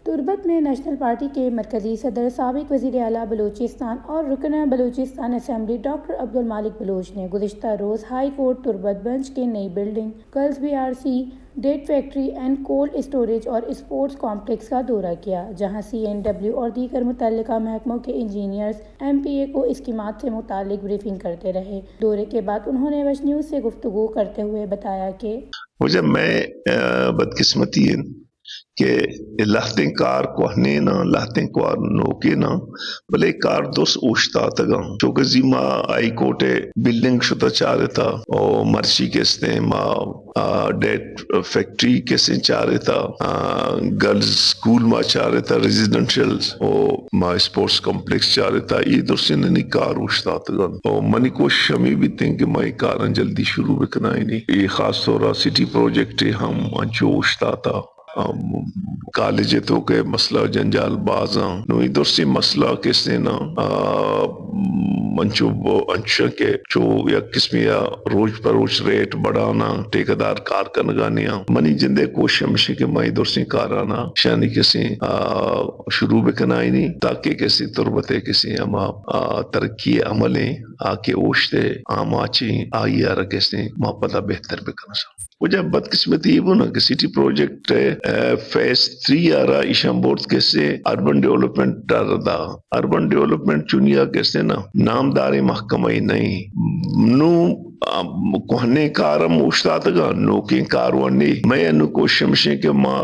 تربت میں national party کے مرکزی صدر سابق وزیر اعلیٰ بلوچستان اور رکن بلوچستان اسمبلی ڈاکٹر عبدالمالک بلوچ نے گزشتہ روز ہائی کورٹ تربت بنچ کے نئی building girls BRC date factory and cold storage اور اسپورٹس کمپلیکس کا دورہ کیا، جہاں CNW اور دیگر متعلقہ محکموں کے انجینئرز MPA کو اسکیمات سے متعلق بریفنگ کرتے رہے۔ دورے کے بعد انہوں نے وش نیوز سے گفتگو کرتے ہوئے بتایا کہ مجھے بدقسمتی ہے کہ لہتیں کار کوہنے نا لہتیں کار نوکے نا بلے کار دوس اوشتا تگا چونکہ زیما آئی کوٹے بلڈنگ شتا چاہ رہتا اور مرچی کستے ما ڈیٹ فیکٹری کسے چاہ رہتا گرلز سکول ما چاہ رہتا ریزیڈنشل اور ما اسپورٹس کمپلیکس چاہ رہتا یہ دوسری ننی کار اوشتا تگا اور منی کوشش ہمیں بھی تھیں کہ میں کارن جلدی شروع بکنائی نہیں۔ یہ خاص طورہ سٹی پروجیکٹ ہم انچو اوشتا تھا کالج تو کے مسئلہ جنجال بازاں نو ادھر سے مسئلہ کس نے نا انچو کے چو یا قسمیا روز پر روز ریٹ بڑھانا ٹھیکیدار کارکنگانیاں منی جندے کوشش ہمشہ کہ میں ادھر سے کارانا شانی کسی شروع بکنائی نہیں تاکہ کسی تربتے کسی اما ترقی عملیں آکے اوشتے عام آچیں آئی آرہ کسی ما پتہ بہتر بکنا سا۔ وجہ بدقسمتی یہ نا کہ سٹی پروجیکٹ فیس 3 آرہ ایشان بورد کیسے اربن ڈیولپمنٹ دا اربن ڈیولپمنٹ چونیا کیسے نا نامداری محکمہ ہی نہیں نو کوہنے کارم اوشتاتا گا نو کی کاروانی میں انو کوشش کہ ما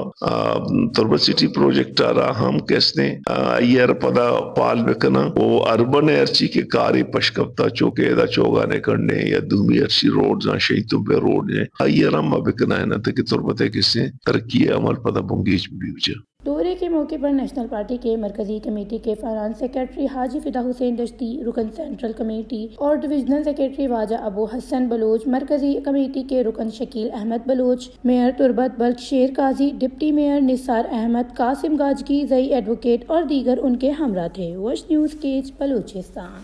تربت سٹی پروجیکٹ آرہ ہم کیسے ایئر پدا پال بکنا وہ اربن ارچی کے کاری پشکپتا چوکے دا چوگانے کرنے یا دومی ارچی روڈز آن شہیدوں پہ روڈ ہیں ایئر ہم بکنا ہے نا تاکہ تربتے کسے ترقی عمل پدا بنگیج بھی ہوجا۔ دورے کے موقع پر نیشنل پارٹی کے مرکزی کمیٹی کے فران سیکرٹری حاجی فدا حسین دشتی، رکن سینٹرل کمیٹی اور ڈویژنل سیکرٹری واجہ ابو حسن بلوچ، مرکزی کمیٹی کے رکن شکیل احمد بلوچ، میئر تربت بلک شیر قاضی، ڈپٹی میئر نثار احمد، قاسم گاجگی، زئی ایڈوکیٹ اور دیگر ان کے ہمراہ تھے۔ وش نیوز کیچ بلوچستان۔